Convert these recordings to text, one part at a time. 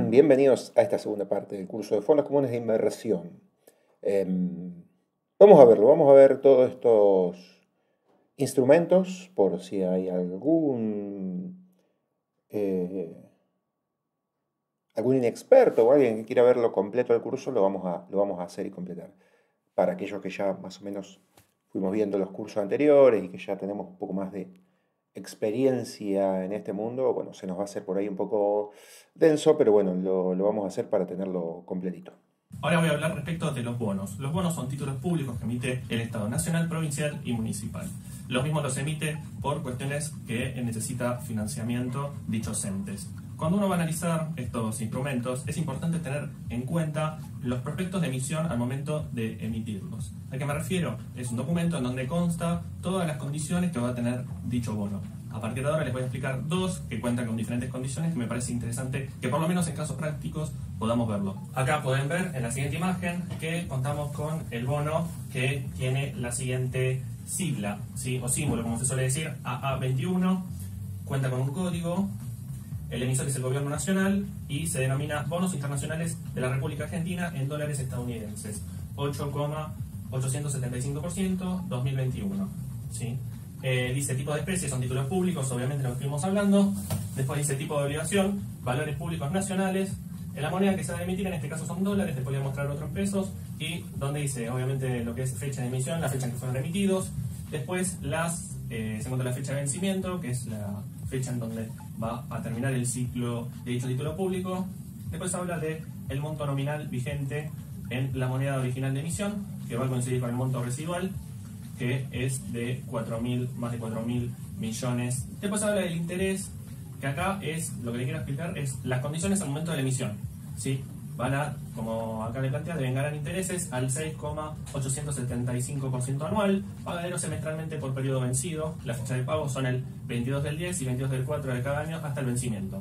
Bienvenidos a esta segunda parte del curso de fondos comunes de inversión. Em, Vamos a verlo, vamos a ver todos estos instrumentos por si hay algún inexperto o alguien que quiera verlo completo del curso, lo vamos a hacer y completar. Para aquellos que ya más o menos fuimos viendo los cursos anteriores y que ya tenemos un poco más de experiencia en este mundo, bueno, se nos va a hacer por ahí un poco denso, pero bueno, lo vamos a hacer para tenerlo completito. Ahora voy a hablar respecto de los bonos. Los bonos son títulos públicos que emite el Estado nacional, provincial y municipal. Los mismos los emite por cuestiones que necesita financiamiento dichos entes. Cuando uno va a analizar estos instrumentos, es importante tener en cuenta los prospectos de emisión al momento de emitirlos. ¿A qué me refiero? Es un documento en donde consta todas las condiciones que va a tener dicho bono. A partir de ahora les voy a explicar dos que cuentan con diferentes condiciones que me parece interesante que por lo menos en casos prácticos podamos verlo. Acá pueden ver en la siguiente imagen que contamos con el bono que tiene la siguiente sigla, ¿sí? O símbolo, como se suele decir, AA21, cuenta con un código, el emisor es el gobierno nacional y se denomina bonos internacionales de la República Argentina en dólares estadounidenses, 8,875% 2021, ¿sí? Dice tipo de especie, son títulos públicos, obviamente lo que estuvimos hablando. Después dice tipo de obligación, valores públicos nacionales. En la moneda que se va a emitir, en este caso son dólares, después voy a mostrar otros pesos. Y donde dice, obviamente, lo que es fecha de emisión, la fecha en que fueron emitidos. Después se encuentra la fecha de vencimiento, que es la fecha en donde va a terminar el ciclo de dicho título público. Después habla de el monto nominal vigente en la moneda original de emisión, que va a coincidir con el monto residual, que es de más de 4.000 millones. Después habla del interés, que acá es, lo que le quiero explicar, es las condiciones al momento de la emisión, ¿sí? Van a, como acá le plantea, deben ganar intereses al 6,875% anual, pagadero semestralmente por periodo vencido. La fecha de pago son el 22 del 10 y 22 del 4 de cada año hasta el vencimiento.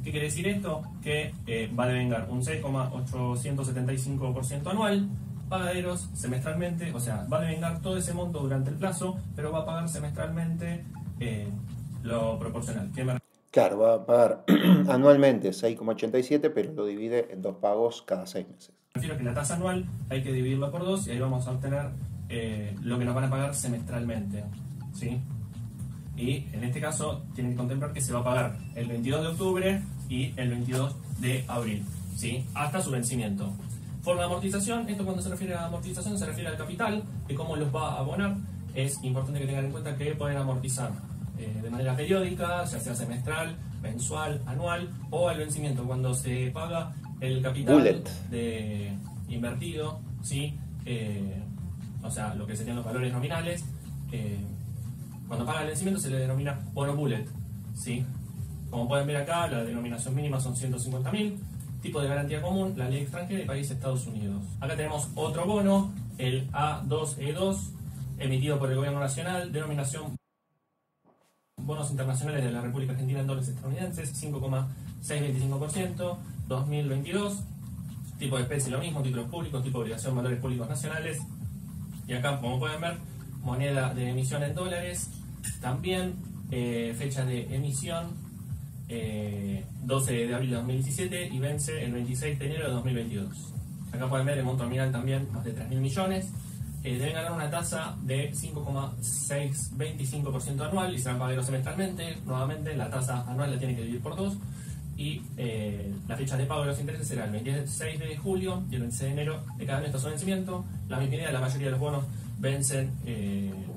¿Qué quiere decir esto? Que va a devengar un 6,875% anual, pagaderos semestralmente, o sea, va a devengar todo ese monto durante el plazo, pero va a pagar semestralmente lo proporcional. Claro, va a pagar anualmente 6,87, pero lo divide en dos pagos cada 6 meses. Me refiero a que la tasa anual hay que dividirla por dos y ahí vamos a obtener lo que nos van a pagar semestralmente, ¿sí? Y en este caso tienen que contemplar que se va a pagar el 22 de octubre y el 22 de abril, ¿sí? Hasta su vencimiento. Forma de amortización, esto cuando se refiere a amortización se refiere al capital, de cómo los va a abonar. Es importante que tengan en cuenta que pueden amortizar de manera periódica, ya sea semestral, mensual, anual o al vencimiento, cuando se paga el capital Bullet. de invertido, ¿sí? O sea, lo que serían los valores nominales. Cuando paga el vencimiento se le denomina bono bullet, ¿sí? Como pueden ver acá, la denominación mínima son 150.000. Tipo de garantía común, la ley extranjera y país Estados Unidos. Acá tenemos otro bono, el A2E2, emitido por el gobierno nacional, denominación bonos internacionales de la República Argentina en dólares estadounidenses, 5,625%, 2022. Tipo de especie lo mismo, títulos públicos, tipo de obligación, valores públicos nacionales. Y acá, como pueden ver, moneda de emisión en dólares, también fecha de emisión 12 de abril de 2017 y vence el 26 de enero de 2022. Acá pueden ver el monto nominal también, más de 3.000 millones. Deben ganar una tasa de 5,625% anual y serán pagados semestralmente. Nuevamente, la tasa anual la tienen que dividir por 2. Y la fecha de pago de los intereses será el 26 de julio y el 26 de enero de cada año hasta su vencimiento. La misma idea, la mayoría de los bonos vencen,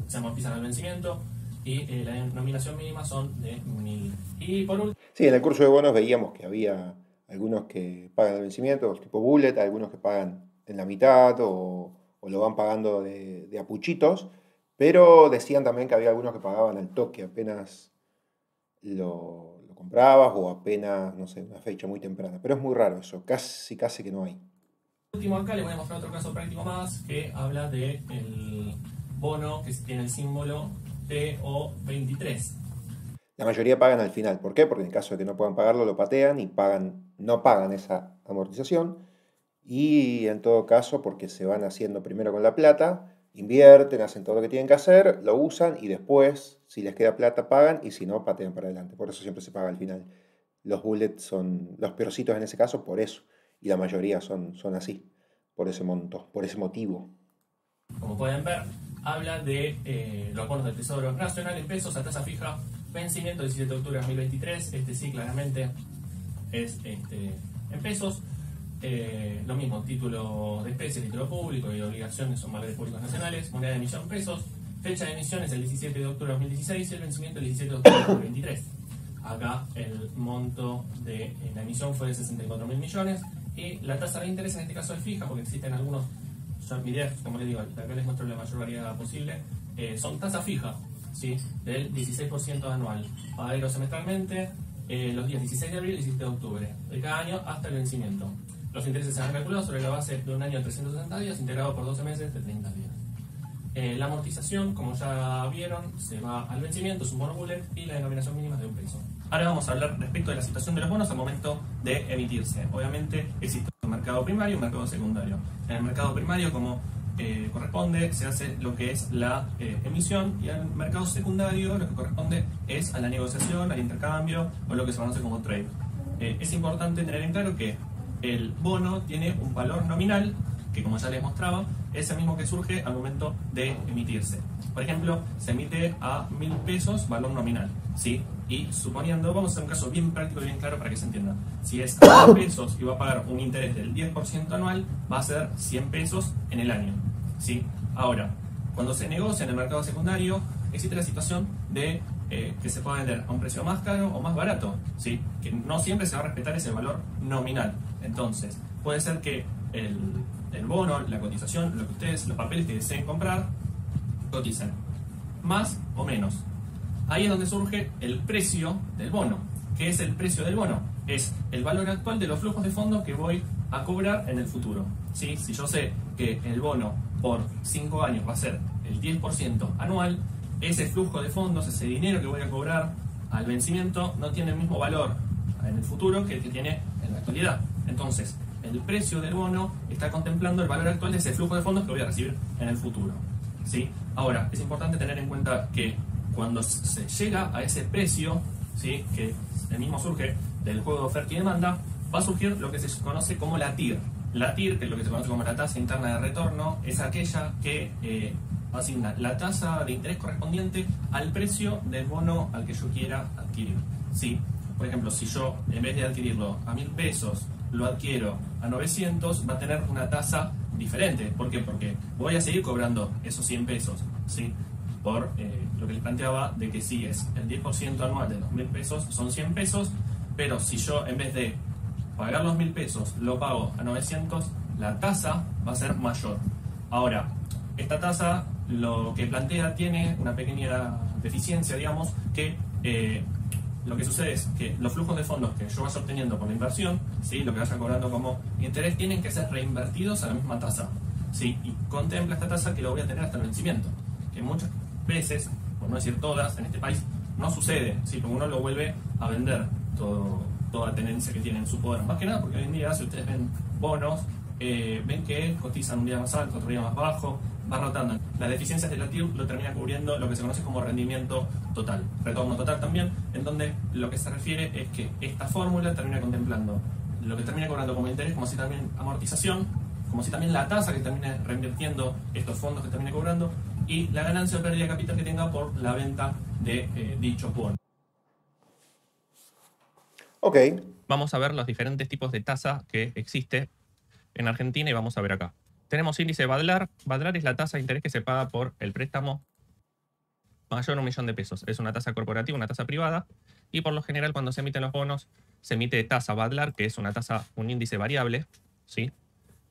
se amortizan al vencimiento y la denominación mínima son de 1.000. Y por último, Sí, en el curso de bonos veíamos que había algunos que pagan el vencimiento, tipo bullet, algunos que pagan en la mitad o lo van pagando de a puchitos, pero decían también que había algunos que pagaban al toque, apenas lo comprabas o apenas, no sé, una fecha muy temprana. Pero es muy raro eso, casi, casi que no hay. acá les voy a mostrar otro caso práctico más que habla del bono que tiene el símbolo TO23. La mayoría pagan al final. ¿Por qué? Porque en caso de que no puedan pagarlo, lo patean y no pagan esa amortización. Y en todo caso, porque se van haciendo primero con la plata, invierten, hacen todo lo que tienen que hacer, lo usan y después, si les queda plata, pagan y si no, patean para adelante. Por eso siempre se paga al final. los bullets son los peorcitos en ese caso por eso. Y la mayoría son así, por ese monto, por ese motivo. Como pueden ver, habla de los bonos del Tesoro Nacional en pesos a tasa fija, vencimiento 17 de octubre de 2023. Este sí, claramente es en pesos. Lo mismo, título de especie, título público y obligaciones son valores públicos nacionales, moneda de emisión pesos, fecha de emisión es el 17 de octubre de 2016 y el vencimiento el 17 de octubre de 2023. Acá el monto de la emisión fue de 64.000 millones y la tasa de interés en este caso es fija porque existen algunos, mi idea, como les digo, acá les muestro la mayor variedad posible, son tasa fija, ¿sí? Del 16% anual, pagadero semestralmente, los días 16 de abril y 17 de octubre de cada año hasta el vencimiento. Los intereses se han calculado sobre la base de un año de 360 días, integrado por 12 meses de 30 días. La amortización, como ya vieron, se va al vencimiento, es un bono bullet y la denominación mínima es de $1. Ahora vamos a hablar respecto de la situación de los bonos al momento de emitirse. Obviamente existe un mercado primario y un mercado secundario. En el mercado primario, como corresponde, se hace lo que es la emisión, y en el mercado secundario lo que corresponde es a la negociación, al intercambio o lo que se conoce como trade. Es importante tener en claro que el bono tiene un valor nominal que, como ya les mostraba, es el mismo que surge al momento de emitirse. Por ejemplo, se emite a 1.000 pesos valor nominal, ¿sí? Y suponiendo, vamos a hacer un caso bien práctico y bien claro para que se entienda. Si es a 1.000 pesos y va a pagar un interés del 10% anual, va a ser 100 pesos en el año, ¿sí? Ahora, cuando se negocia en el mercado secundario, existe la situación de que se puede vender a un precio más caro o más barato, ¿sí? Que no siempre se va a respetar ese valor nominal. Entonces, puede ser que el bono, la cotización, lo que ustedes, los papeles que deseen comprar, coticen más o menos. Ahí es donde surge el precio del bono. ¿Qué es el precio del bono? Es el valor actual de los flujos de fondos que voy a cobrar en el futuro, ¿sí? Si yo sé que el bono por 5 años va a ser el 10% anual, ese flujo de fondos, ese dinero que voy a cobrar al vencimiento, no tiene el mismo valor en el futuro que el que tiene en la actualidad. Entonces, el precio del bono está contemplando el valor actual de ese flujo de fondos que voy a recibir en el futuro, ¿sí? Ahora, es importante tener en cuenta que cuando se llega a ese precio, ¿sí? Que el mismo surge del juego de oferta y demanda, va a surgir lo que se conoce como la TIR. La TIR, que es lo que se conoce como la tasa interna de retorno, es aquella que asigna la tasa de interés correspondiente al precio del bono al que yo quiera adquirir, ¿sí? Por ejemplo, si yo, en vez de adquirirlo a 1.000 pesos, lo adquiero a 900, va a tener una tasa diferente. ¿Por qué? Porque voy a seguir cobrando esos 100 pesos, ¿sí? Por lo que les planteaba de que si es el 10% anual de 2.000 pesos, son 100 pesos, pero si yo, en vez de pagar los 1.000 pesos, lo pago a 900, la tasa va a ser mayor. Ahora, esta tasa, lo que plantea, tiene una pequeña deficiencia, digamos, que lo que sucede es que los flujos de fondos que yo vaya obteniendo por la inversión, ¿sí? Lo que vaya cobrando como interés, tienen que ser reinvertidos a la misma tasa, ¿sí? Y contempla esta tasa que lo voy a tener hasta el vencimiento, que muchas veces, por no decir todas, en este país no sucede, ¿sí? Porque uno lo vuelve a vender toda tenencia que tiene en su poder. Más que nada porque hoy en día, si ustedes ven bonos, ven que cotizan un día más alto, otro día más bajo, va rotando. Las deficiencias de la TIR lo termina cubriendo lo que se conoce como rendimiento total, retorno total también, en donde lo que se refiere es que esta fórmula termina contemplando lo que termina cobrando como interés, como si también amortización, como si también la tasa que termine reinvirtiendo estos fondos que termine cobrando, y la ganancia o pérdida de capital que tenga por la venta de dichos bonos. Ok. Vamos a ver los diferentes tipos de tasa que existe en Argentina y vamos a ver acá. Tenemos índice Badlar. Badlar es la tasa de interés que se paga por el préstamo mayor a 1.000.000 de pesos. Es una tasa corporativa, una tasa privada, y por lo general cuando se emiten los bonos se emite tasa Badlar, que es una tasa, un índice variable, ¿sí?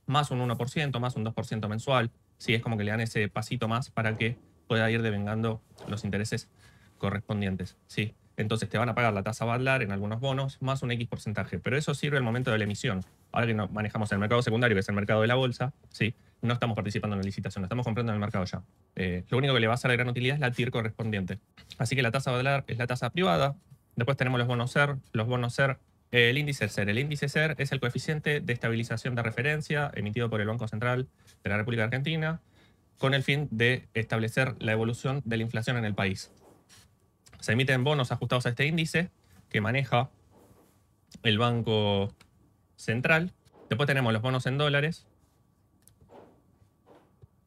Más un 1%, más un 2% mensual, ¿sí? Es como que le dan ese pasito más para que pueda ir devengando los intereses correspondientes, ¿sí? Entonces te van a pagar la tasa Badlar en algunos bonos más un X porcentaje, pero eso sirve al momento de la emisión. Ahora que no manejamos el mercado secundario, que es el mercado de la bolsa, ¿sí? No estamos participando en la licitación, lo estamos comprando en el mercado ya. Lo único que le va a hacer la gran utilidad es la TIR correspondiente. Así que la tasa Badlar es la tasa privada. Después tenemos los bonos SER. Los bonos SER, el índice SER. El índice SER es el coeficiente de estabilización de referencia emitido por el Banco Central de la República Argentina con el fin de establecer la evolución de la inflación en el país. Se emiten bonos ajustados a este índice que maneja el Banco Central. Después tenemos los bonos en dólares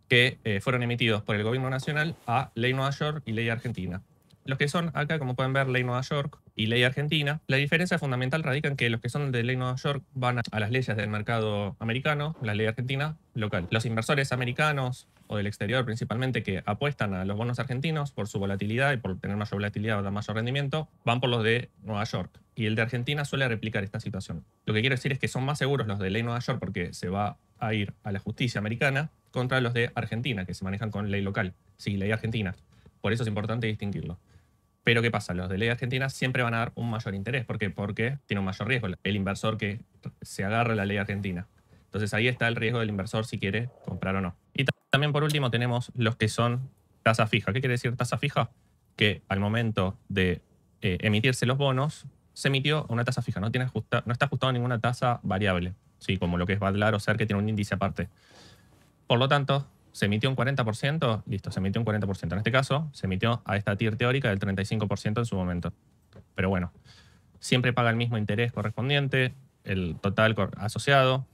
que fueron emitidos por el gobierno nacional a Ley Nueva York y Ley Argentina. Los que son acá, como pueden ver, Ley Nueva York y Ley Argentina, la diferencia fundamental radica en que los que son de Ley Nueva York van a las leyes del mercado americano, la Ley Argentina local. Los inversores americanos o del exterior principalmente que apuestan a los bonos argentinos por su volatilidad y por tener mayor volatilidad o dar mayor rendimiento, van por los de Nueva York. Y el de Argentina suele replicar esta situación. Lo que quiero decir es que son más seguros los de Ley Nueva York porque se va a ir a la justicia americana contra los de Argentina, que se manejan con ley local. Sí, ley argentina. Por eso es importante distinguirlo. Pero ¿qué pasa? Los de ley argentina siempre van a dar un mayor interés. ¿Por qué? Porque tiene un mayor riesgo el inversor que se agarre a la ley argentina. Entonces ahí está el riesgo del inversor si quiere comprar o no. Y también por último tenemos los que son tasa fija. ¿Qué quiere decir tasa fija? Que al momento de emitirse los bonos, se emitió una tasa fija. No está ajustado a ninguna tasa variable. Sí, como lo que es Badlar o SER, que tiene un índice aparte. Por lo tanto, ¿se emitió un 40%? Listo, se emitió un 40%. En este caso, se emitió a esta TIR teórica del 35% en su momento. Pero bueno, siempre paga el mismo interés correspondiente, el total asociado.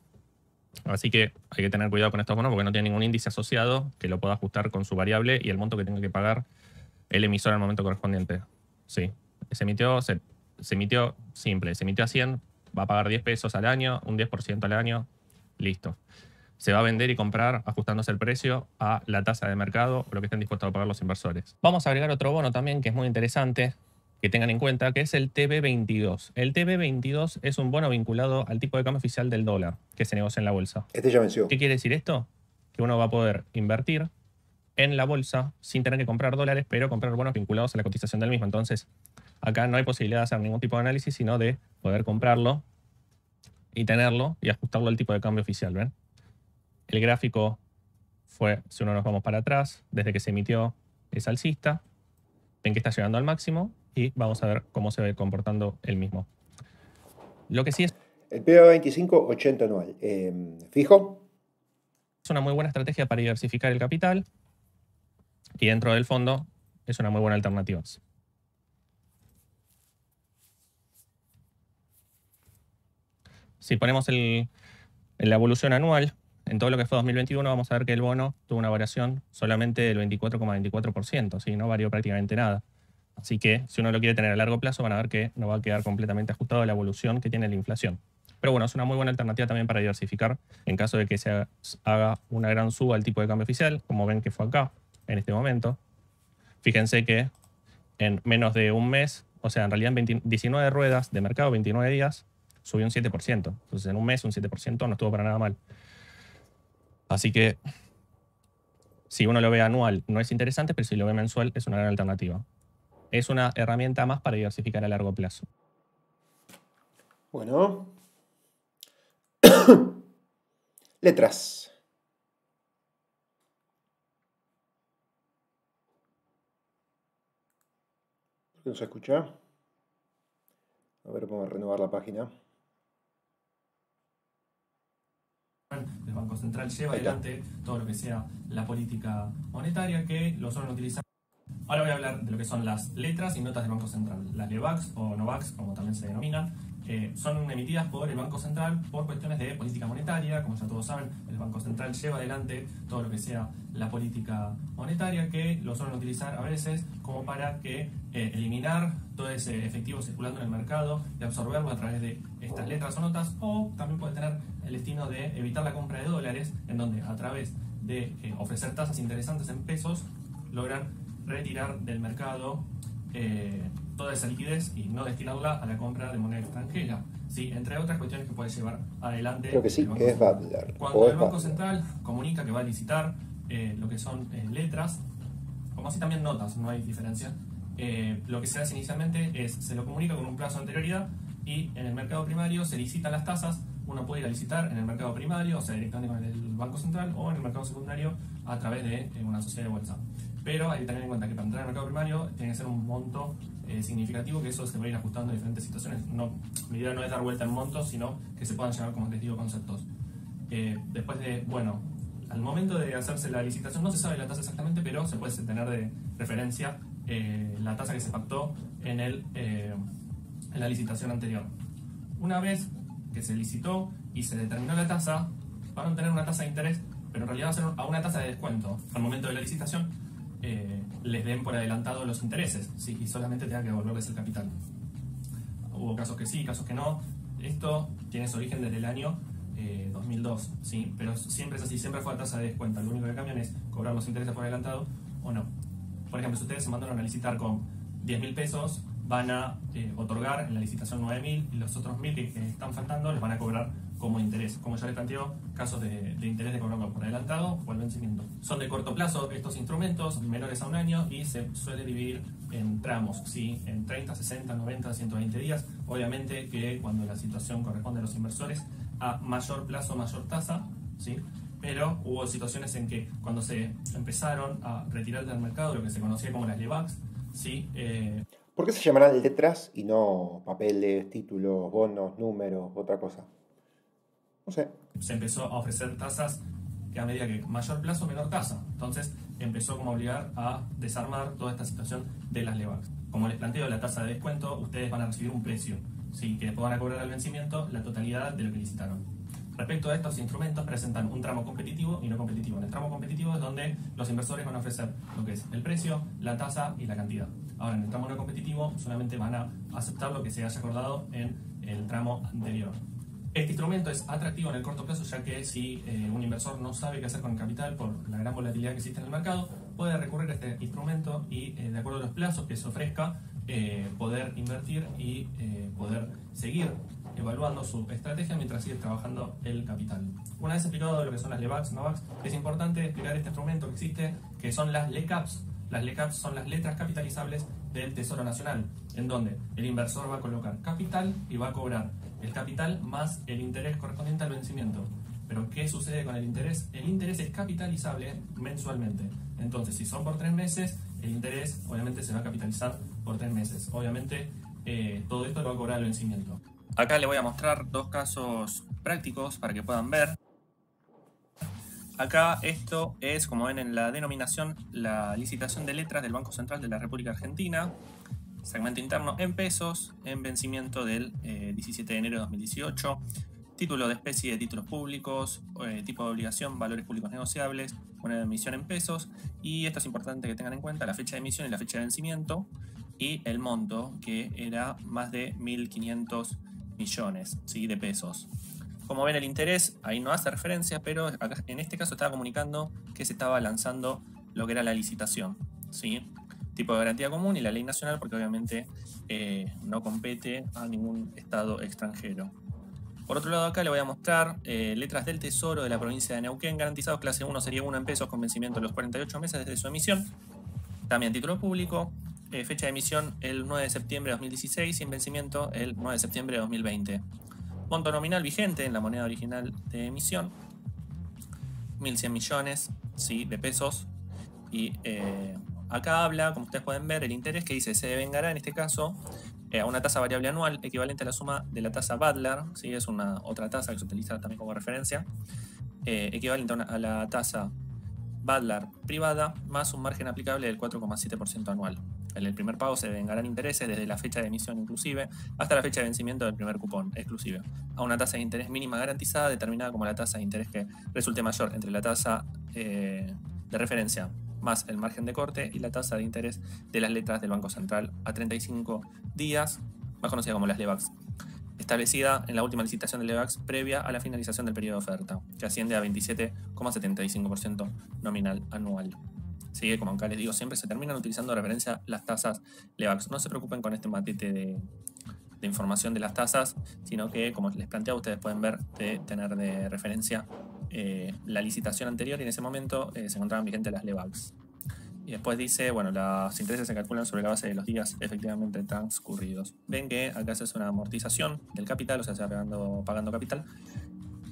Así que hay que tener cuidado con estos bonos porque no tiene ningún índice asociado que lo pueda ajustar con su variable y el monto que tenga que pagar el emisor al momento correspondiente. Sí, se emitió simple, se emitió a 100, va a pagar 10 pesos al año, un 10% al año, listo. Se va a vender y comprar ajustándose el precio a la tasa de mercado o lo que estén dispuestos a pagar los inversores. Vamos a agregar otro bono también que es muy interesante, que tengan en cuenta, que es el TB22. El TB22 es un bono vinculado al tipo de cambio oficial del dólar que se negocia en la bolsa. Este ya venció. ¿Qué quiere decir esto? Que uno va a poder invertir en la bolsa sin tener que comprar dólares, pero comprar bonos vinculados a la cotización del mismo. Entonces, acá no hay posibilidad de hacer ningún tipo de análisis, sino de poder comprarlo y tenerlo y ajustarlo al tipo de cambio oficial, ¿ven? El gráfico fue, si uno nos vamos para atrás, desde que se emitió es alcista. Ven que está llegando al máximo y vamos a ver cómo se va comportando el mismo. Lo que sí es... El PB25, 80 anual. ¿Fijo? Es una muy buena estrategia para diversificar el capital y dentro del fondo es una muy buena alternativa. Si ponemos la evolución anual, en todo lo que fue 2021, vamos a ver que el bono tuvo una variación solamente del 24,24%, ¿sí? No varió prácticamente nada. Así que si uno lo quiere tener a largo plazo, van a ver que no va a quedar completamente ajustado a la evolución que tiene la inflación. Pero bueno, es una muy buena alternativa también para diversificar en caso de que se haga una gran suba al tipo de cambio oficial, como ven que fue acá, en este momento. Fíjense que en menos de un mes, o sea, en realidad en 19 ruedas de mercado, 29 días, subió un 7%. Entonces en un mes un 7% no estuvo para nada mal. Así que si uno lo ve anual no es interesante, pero si lo ve mensual es una gran alternativa. Es una herramienta más para diversificar a largo plazo. Bueno. Letras. ¿Por qué no se escucha? A ver, vamos a renovar la página. El Banco Central lleva adelante todo lo que sea la política monetaria que lo suelen utilizar. Ahora voy a hablar de lo que son las letras y notas del Banco Central. Las LEBACs o NOVACs, como también se denominan, son emitidas por el Banco Central por cuestiones de política monetaria. Como ya todos saben, el Banco Central lleva adelante todo lo que sea la política monetaria, que lo suelen utilizar a veces como para que eliminar todo ese efectivo circulando en el mercado y absorberlo a través de estas letras o notas, o también puede tener el destino de evitar la compra de dólares, en donde a través de ofrecer tasas interesantes en pesos logran retirar del mercado toda esa liquidez y no destinarla a la compra de moneda extranjera, ¿sí? Entre otras cuestiones que puede llevar adelante. Creo que sí, que es Badlar. Cuando el Banco Central comunica que va a licitar lo que son letras, como así también notas, no hay diferencia, lo que se hace inicialmente es, se lo comunica con un plazo de anterioridad y en el mercado primario se licitan las tasas. Uno puede ir a licitar en el mercado primario, o sea, directamente con el Banco Central, o en el mercado secundario a través de una sociedad de bolsa. Pero hay que tener en cuenta que para entrar al mercado primario tiene que ser un monto significativo, que eso se va a ir ajustando en diferentes situaciones. No, mi idea no es dar vuelta en montos, sino que se puedan llevar, como les digo, conceptos. Después de, bueno, al momento de hacerse la licitación no se sabe la tasa exactamente, pero se puede tener de referencia la tasa que se pactó en la licitación anterior. Una vez que se licitó y se determinó la tasa, van a tener una tasa de interés, pero en realidad va a ser a una tasa de descuento. Al momento de la licitación, les den por adelantado los intereses, ¿sí? Y solamente tengan que devolverles el capital. Hubo casos que sí, casos que no. Esto tiene su origen desde el año 2002, ¿sí? Pero siempre es así, siempre fue a tasa de descuento. Lo único que cambian es cobrar los intereses por adelantado o no. Por ejemplo, si ustedes se mandaron a licitar con 10.000 pesos, van a otorgar en la licitación 9.000 y los otros 1.000 que están faltando les van a cobrar como interés. Como ya les planteo, casos de interés de cobrarlo por adelantado o al vencimiento. Son de corto plazo estos instrumentos, menores a un año, y se suele dividir en tramos, ¿sí? En 30, 60, 90, 120 días. Obviamente que cuando la situación corresponde a los inversores, a mayor plazo, mayor tasa, ¿sí? Pero hubo situaciones en que cuando se empezaron a retirar del mercado lo que se conocía como las LEVACs, ¿sí? ¿Por qué se llamarán letras y no papeles, títulos, bonos, números, otra cosa? No sé. Se empezó a ofrecer tasas que a medida que mayor plazo, menor tasa. Entonces empezó como a obligar a desarmar toda esta situación de las LEVACs. Como les planteo, la tasa de descuento, ustedes van a recibir un precio, ¿sí? Que después van a cobrar al vencimiento la totalidad de lo que licitaron. Respecto a estos instrumentos, presentan un tramo competitivo y no competitivo. En el tramo competitivo es donde los inversores van a ofrecer lo que es el precio, la tasa y la cantidad. Ahora, en el tramo no competitivo solamente van a aceptar lo que se haya acordado en el tramo anterior. Este instrumento es atractivo en el corto plazo, ya que si un inversor no sabe qué hacer con el capital por la gran volatilidad que existe en el mercado, puede recurrir a este instrumento y, de acuerdo a los plazos que se ofrezca, poder invertir y poder seguir evaluando su estrategia mientras sigue trabajando el capital. Una vez explicado lo que son las LEVACs, NOVACs, es importante explicar este instrumento que existe, que son las LECAPs. Las LECAPs son las letras capitalizables del Tesoro Nacional, en donde el inversor va a colocar capital y va a cobrar el capital más el interés correspondiente al vencimiento. Pero ¿qué sucede con el interés? El interés es capitalizable mensualmente. Entonces, si son por 3 meses, el interés obviamente se va a capitalizar por 3 meses. Obviamente, todo esto lo va a cobrar el vencimiento. Acá les voy a mostrar dos casos prácticos para que puedan ver. Acá esto es, como ven en la denominación, la licitación de letras del Banco Central de la República Argentina, segmento interno en pesos, en vencimiento del 17 de enero de 2018, título de especie de títulos públicos, tipo de obligación, valores públicos negociables, moneda de emisión en pesos, y esto es importante que tengan en cuenta la fecha de emisión y la fecha de vencimiento, y el monto, que era más de 1.500 millones, ¿sí? De pesos. Como ven, el interés ahí no hace referencia, pero acá, en este caso estaba comunicando que se estaba lanzando lo que era la licitación, ¿sí? Tipo de garantía común y la ley nacional, porque obviamente no compete a ningún estado extranjero. Por otro lado, acá le voy a mostrar letras del Tesoro de la provincia de Neuquén, garantizados clase 1, serie 1 en pesos, con vencimiento de los 48 meses desde su emisión. También título público, fecha de emisión el 9 de septiembre de 2016 y en vencimiento el 9 de septiembre de 2020. Monto nominal vigente en la moneda original de emisión, 1.100 millones, ¿sí? De pesos. Y acá habla, como ustedes pueden ver, el interés que dice se devengará en este caso a una tasa variable anual equivalente a la suma de la tasa Badler, ¿sí? Es una otra tasa que se utiliza también como referencia, equivalente a la tasa Badler privada más un margen aplicable del 4,7% anual. En el primer pago se devengarán intereses desde la fecha de emisión inclusive hasta la fecha de vencimiento del primer cupón exclusive, a una tasa de interés mínima garantizada determinada como la tasa de interés que resulte mayor entre la tasa de referencia más el margen de corte y la tasa de interés de las letras del Banco Central a 35 días, más conocida como las LEVACs, establecida en la última licitación de LEVACs previa a la finalización del periodo de oferta, que asciende a 27,75% nominal anual. Sí, como acá les digo, siempre se terminan utilizando de referencia las tasas LEVACs. No se preocupen con este matete de información de las tasas, sino que, como les planteaba, ustedes pueden ver de tener de referencia la licitación anterior y en ese momento se encontraban vigentes las LEVACs. Y después dice, bueno, los intereses se calculan sobre la base de los días efectivamente transcurridos. Ven que acá se hace una amortización del capital, o sea, se va pagando capital.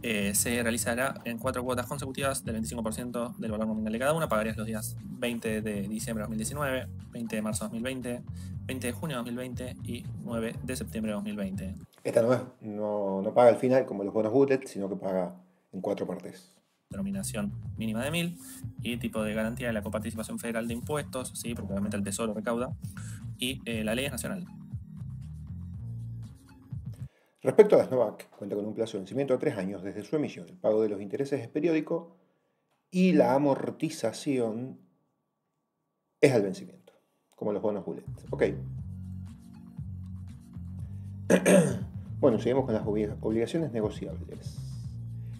Se realizará en 4 cuotas consecutivas del 25% del valor nominal de cada una. Pagarías los días 20 de diciembre de 2019, 20 de marzo de 2020, 20 de junio de 2020 y 9 de septiembre de 2020. Esta no paga al final como los bonos bullet, sino que paga en 4 partes. Denominación mínima de 1.000 y tipo de garantía de la coparticipación federal de impuestos, ¿sí? Porque obviamente el Tesoro recauda, y la ley es nacional. Respecto a la SNOVAC, cuenta con un plazo de vencimiento de 3 años desde su emisión. El pago de los intereses es periódico y la amortización es al vencimiento, como los bonos bullet. Ok. Bueno, seguimos con las obligaciones negociables.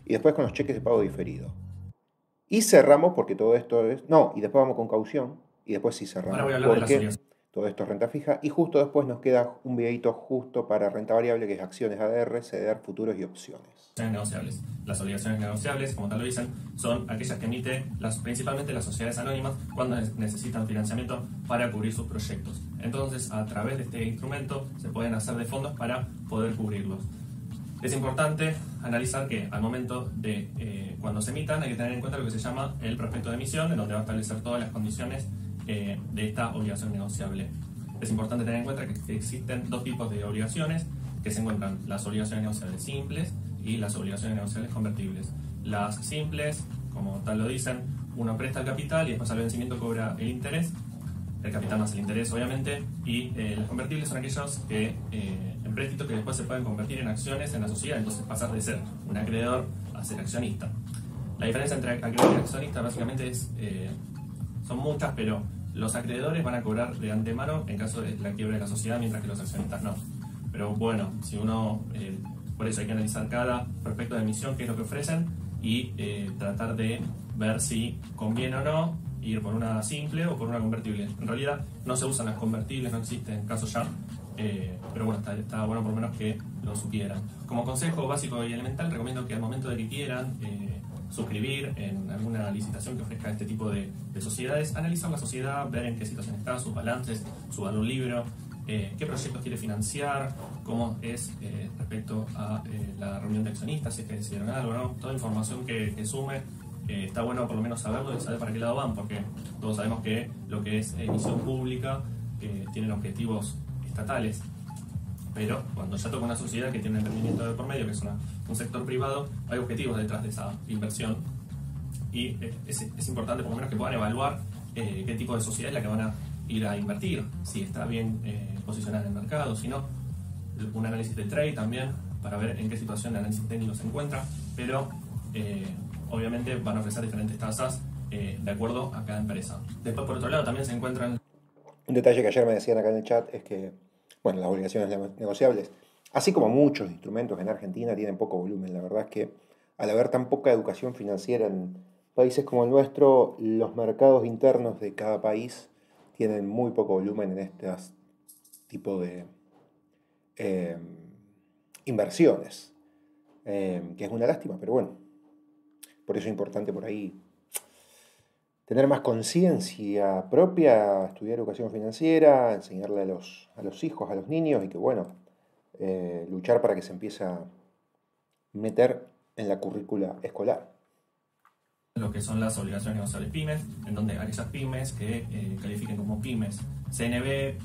Y después con los cheques de pago diferido. Y cerramos, porque todo esto es... No, y después vamos con caución. Y después sí cerramos. Ahora voy a hablar de las obligaciones. Todo esto es renta fija. Y justo después nos queda un videito justo para renta variable, que es acciones ADR, CDR, futuros y opciones. Negociables. Las obligaciones negociables, como tal lo dicen, son aquellas que emiten principalmente las sociedades anónimas cuando necesitan financiamiento para cubrir sus proyectos. Entonces, a través de este instrumento se pueden hacer de fondos para poder cubrirlos. Es importante analizar que al momento de cuando se emitan hay que tener en cuenta lo que se llama el prospecto de emisión, en donde va a establecer todas las condiciones de esta obligación negociable. Es importante tener en cuenta que existen dos tipos de obligaciones, que se encuentran las obligaciones negociables simples y las obligaciones negociables convertibles. Las simples, como tal lo dicen, uno presta el capital y después al vencimiento cobra el interés, el capital más el interés obviamente, y las convertibles son aquellos que empréstitos que después se pueden convertir en acciones en la sociedad, entonces pasar de ser un acreedor a ser accionista. La diferencia entre acreedor y accionista básicamente es, son muchas, pero los acreedores van a cobrar de antemano en caso de la quiebra de la sociedad, mientras que los accionistas no. Pero bueno, si uno, por eso hay que analizar cada prospecto de emisión, qué es lo que ofrecen, y tratar de ver si conviene o no ir por una simple o por una convertible. En realidad no se usan las convertibles, no existen casos ya, pero bueno, está bueno por lo menos que lo supieran. Como consejo básico y elemental, recomiendo que al momento de que quieran suscribir en alguna licitación que ofrezca este tipo de sociedades, analizar la sociedad, ver en qué situación está, sus balances, su valor libro, qué proyectos quiere financiar, cómo es respecto a la reunión de accionistas, si es que decidieron algo, ¿no? Toda información que sume, está bueno por lo menos saberlo y saber para qué lado van, porque todos sabemos que lo que es emisión pública tienen objetivos estatales, pero cuando ya toca una sociedad que tiene un emprendimiento de por medio, que es un sector privado, hay objetivos detrás de esa inversión y es importante por lo menos que puedan evaluar qué tipo de sociedad es la que van a ir a invertir, si está bien posicionada en el mercado, si no, un análisis de trade también para ver en qué situación el análisis técnico se encuentra, pero obviamente van a ofrecer diferentes tasas de acuerdo a cada empresa. Después, por otro lado, también se encuentran... Un detalle que ayer me decían acá en el chat es que, bueno, las obligaciones negociables, así como muchos instrumentos en Argentina, tienen poco volumen. La verdad es que al haber tan poca educación financiera en países como el nuestro, los mercados internos de cada país tienen muy poco volumen en este tipo de inversiones, que es una lástima, pero bueno, por eso es importante por ahí tener más conciencia propia, estudiar educación financiera, enseñarle a los hijos, a los niños, y que bueno, luchar para que se empiece a meter en la currícula escolar. Lo que son las obligaciones negociables pymes, en donde aquellas pymes que califiquen como pymes CNB,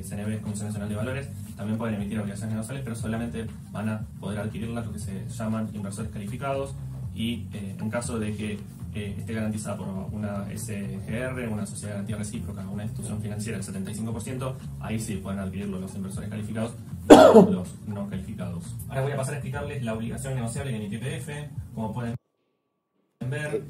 CNB es Comisión Nacional de Valores, también pueden emitir obligaciones negociables, pero solamente van a poder adquirirlas lo que se llaman inversores calificados, y en caso de que esté garantizada por una SGR, una sociedad de garantía recíproca, una institución financiera del 75%, ahí sí pueden adquirirlo los inversores calificados y los no calificados. Ahora voy a pasar a explicarles la obligación negociable en IPF. Como pueden ver,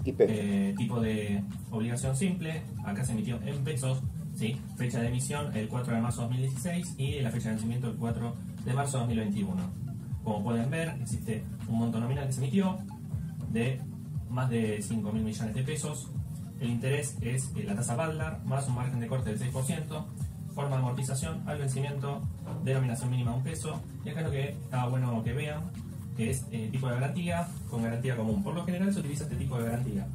tipo de obligación simple, acá se emitió en pesos, ¿sí? Fecha de emisión el 4 de marzo de 2016 y la fecha de vencimiento el 4 de marzo de 2021. Como pueden ver, existe un monto nominal que se emitió de más de 5.000 millones de pesos. El interés es la tasa Baldar más un margen de corte del 6%, forma de amortización al vencimiento, denominación mínima $1, y acá lo que está bueno que vean que es tipo de garantía con garantía común. Por lo general se utiliza este tipo de garantía.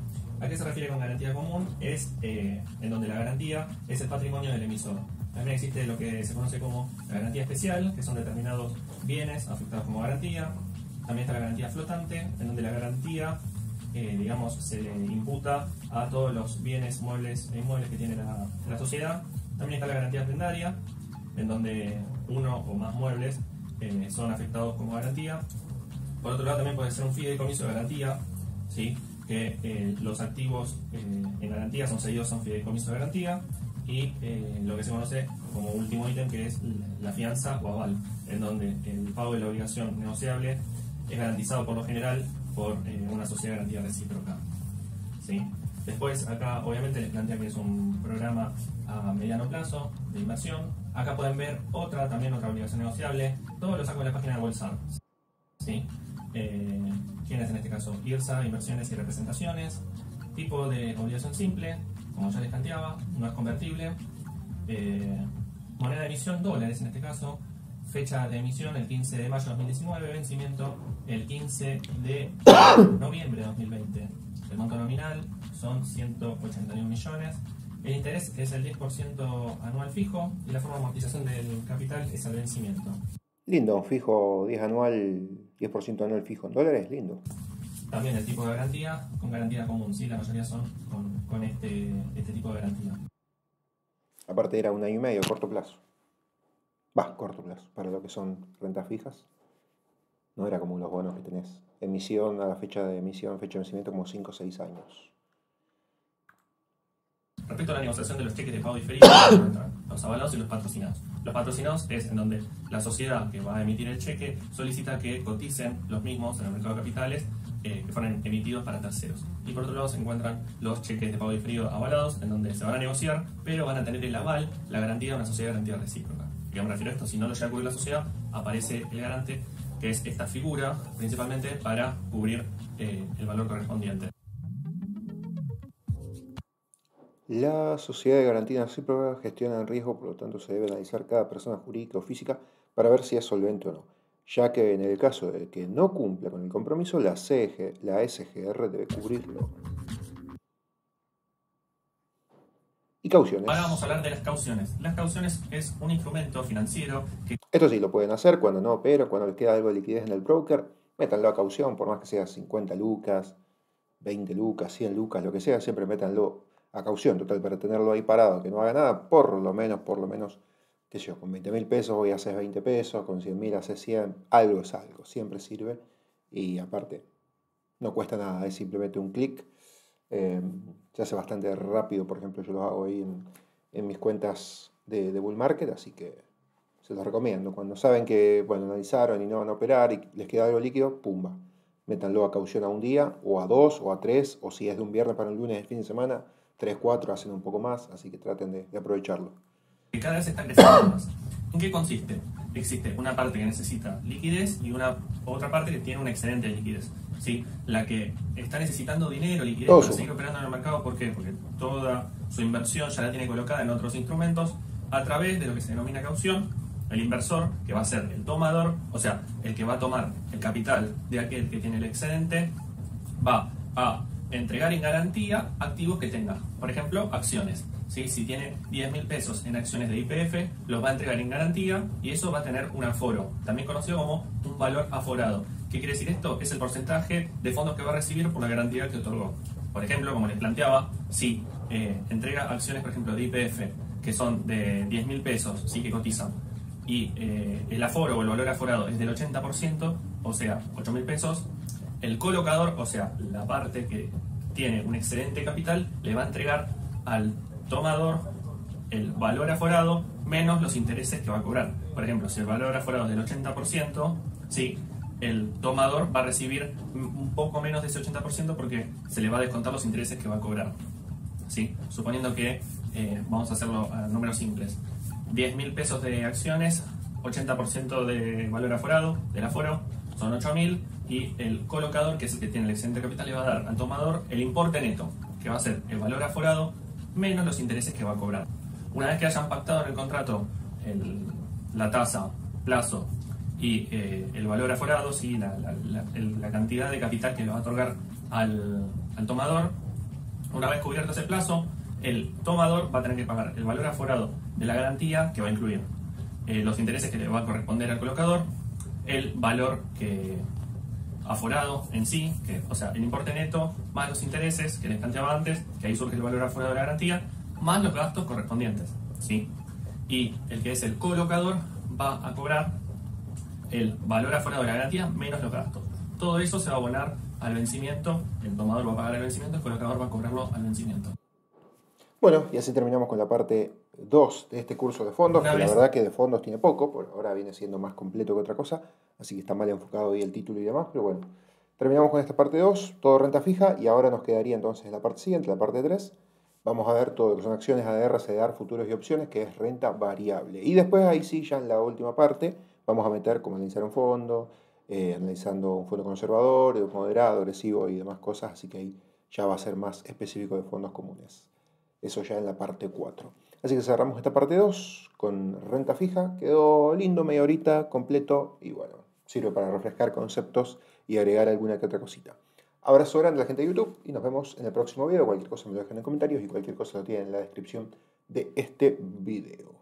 ¿A qué se refiere con garantía común? Es en donde la garantía es el patrimonio del emisor. También existe lo que se conoce como la garantía especial, que son determinados bienes afectados como garantía. También está la garantía flotante, en donde la garantía digamos, se imputa a todos los bienes muebles e inmuebles que tiene la sociedad. También está la garantía arrendaria, en donde uno o más muebles son afectados como garantía. Por otro lado, también puede ser un fideicomiso de garantía, ¿sí? Que los activos en garantía son cedidos a un fideicomiso de garantía, y lo que se conoce como último ítem, que es la fianza o aval. en donde el pago de la obligación negociable es garantizado por lo general por una sociedad de garantía recíproca. ¿Sí? Después, acá obviamente les plantea que es un programa a mediano plazo de inversión. Acá pueden ver también otra obligación negociable. Todo lo saco de la página de Bolsar. ¿Sí? ¿Quién es en este caso? IRSA, inversiones y representaciones. Tipo de obligación simple, como ya les planteaba, no es convertible. Moneda de emisión, dólares en este caso. Fecha de emisión el 15 de mayo de 2019, vencimiento el 15 de noviembre de 2020. El monto nominal son 181 millones. El interés es el 10% anual fijo y la forma de amortización del capital es al vencimiento. Lindo, fijo 10 anual, 10% anual fijo en dólares, lindo. También el tipo de garantía, con garantía común, ¿sí? La mayoría son con este tipo de garantía. Aparte era 1 año y medio, corto plazo. Corto plazo, para lo que son rentas fijas. No era como los bonos que tenés. Emisión a la fecha de emisión, fecha de vencimiento como 5 o 6 años. Respecto a la negociación de los cheques de pago diferido, los avalados y los patrocinados. Los patrocinados es en donde la sociedad que va a emitir el cheque solicita que coticen los mismos en el mercado de capitales que fueron emitidos para terceros. Y por otro lado se encuentran los cheques de pago diferido avalados, en donde se van a negociar, pero van a tener el aval, la garantía de una sociedad de garantía recíproca. ¿A qué me refiero a esto? Si no lo llega a cubrir la sociedad, aparece el garante, que es esta figura, principalmente para cubrir el valor correspondiente. La sociedad de garantía recíproca gestiona el riesgo, por lo tanto se debe analizar cada persona jurídica o física para ver si es solvente o no, ya que en el caso de que no cumpla con el compromiso, la SGR debe cubrirlo. Y cauciones. Ahora vamos a hablar de las cauciones. Las cauciones es un instrumento financiero que... Esto sí lo pueden hacer cuando no operan, cuando les queda algo de liquidez en el broker, métanlo a caución, por más que sea 50 lucas, 20 lucas, 100 lucas, lo que sea, siempre métanlo a caución, total, para tenerlo ahí parado, que no haga nada, por lo menos, qué sé yo, con 20.000 pesos voy a hacer 20 pesos, con 100.000 hace 100, algo es algo, siempre sirve, y aparte, no cuesta nada, es simplemente un clic. Se hace bastante rápido, por ejemplo, yo lo hago ahí en mis cuentas de Bull Market, así que se los recomiendo. Cuando saben que, bueno, analizaron y no van a operar y les queda algo líquido, pumba, métanlo a caución a un día, o a 2, o a 3, o si es de un viernes para un lunes de fin de semana, 3, 4, hacen un poco más, así que traten de aprovecharlo. Que cada vez está creciendo más. ¿En qué consiste? Existe una parte que necesita liquidez y otra parte que tiene un excedente de liquidez. ¿Sí? La que está necesitando dinero, liquidez, para seguir operando en el mercado, ¿por qué? Porque toda su inversión ya la tiene colocada en otros instrumentos a través de lo que se denomina caución. El inversor, que va a ser el tomador, o sea, el que va a tomar el capital de aquel que tiene el excedente, va a entregar en garantía activos que tenga. Por ejemplo, acciones. ¿Sí? Si tiene 10.000 pesos en acciones de YPF, los va a entregar en garantía y eso va a tener un aforo, también conocido como un valor aforado. ¿Qué quiere decir esto? Es el porcentaje de fondos que va a recibir por la garantía que otorgó. Por ejemplo, como les planteaba, si entrega acciones, por ejemplo, de YPF, que son de 10.000 pesos, sí, que cotizan, y el aforo o el valor aforado es del 80%, o sea, 8.000 pesos, el colocador, o sea, la parte que tiene un excedente capital, le va a entregar al tomador el valor aforado menos los intereses que va a cobrar. Por ejemplo, si el valor aforado es del 80%, ¿sí? El tomador va a recibir un poco menos de ese 80% porque se le va a descontar los intereses que va a cobrar. ¿Sí? Suponiendo que, vamos a hacerlo a números simples, 10.000 pesos de acciones, 80% de valor aforado, del aforo, son 8.000, y el colocador, que es el que tiene el excedente de capital, le va a dar al tomador el importe neto, que va a ser el valor aforado menos los intereses que va a cobrar. Una vez que hayan pactado en el contrato la tasa, plazo y el valor aforado, ¿sí? la cantidad de capital que le va a otorgar al tomador, una vez cubierto ese plazo, el tomador va a tener que pagar el valor aforado de la garantía, que va a incluir los intereses que le va a corresponder al colocador, el valor aforado en sí, o sea, el importe neto más los intereses que les planteaba antes, que ahí surge el valor aforado de la garantía, más los gastos correspondientes, ¿sí? Y el que es el colocador va a cobrar el valor aforado de la garantía menos los gastos. Todo eso se va a abonar al vencimiento, el tomador va a pagar el vencimiento, el colocador va a cobrarlo al vencimiento. Bueno, y así terminamos con la parte 2 de este curso de fondos, Una que la vez, verdad que de fondos tiene poco, por ahora viene siendo más completo que otra cosa, así que está mal enfocado ahí el título y demás, pero bueno, terminamos con esta parte 2, todo renta fija, y ahora nos quedaría entonces la parte siguiente, la parte 3. Vamos a ver todo lo que son acciones, ADR, CDR, futuros y opciones, que es renta variable. Y después ahí sí, ya en la última parte, vamos a meter cómo analizar un fondo, analizando un fondo conservador, moderado, agresivo y demás cosas, así que ahí ya va a ser más específico de fondos comunes. Eso ya en la parte 4. Así que cerramos esta parte 2 con renta fija. Quedó lindo, media horita, completo y bueno, sirve para refrescar conceptos y agregar alguna que otra cosita. Abrazo grande a la gente de YouTube y nos vemos en el próximo video. Cualquier cosa me lo dejan en comentarios y cualquier cosa lo tienen en la descripción de este video.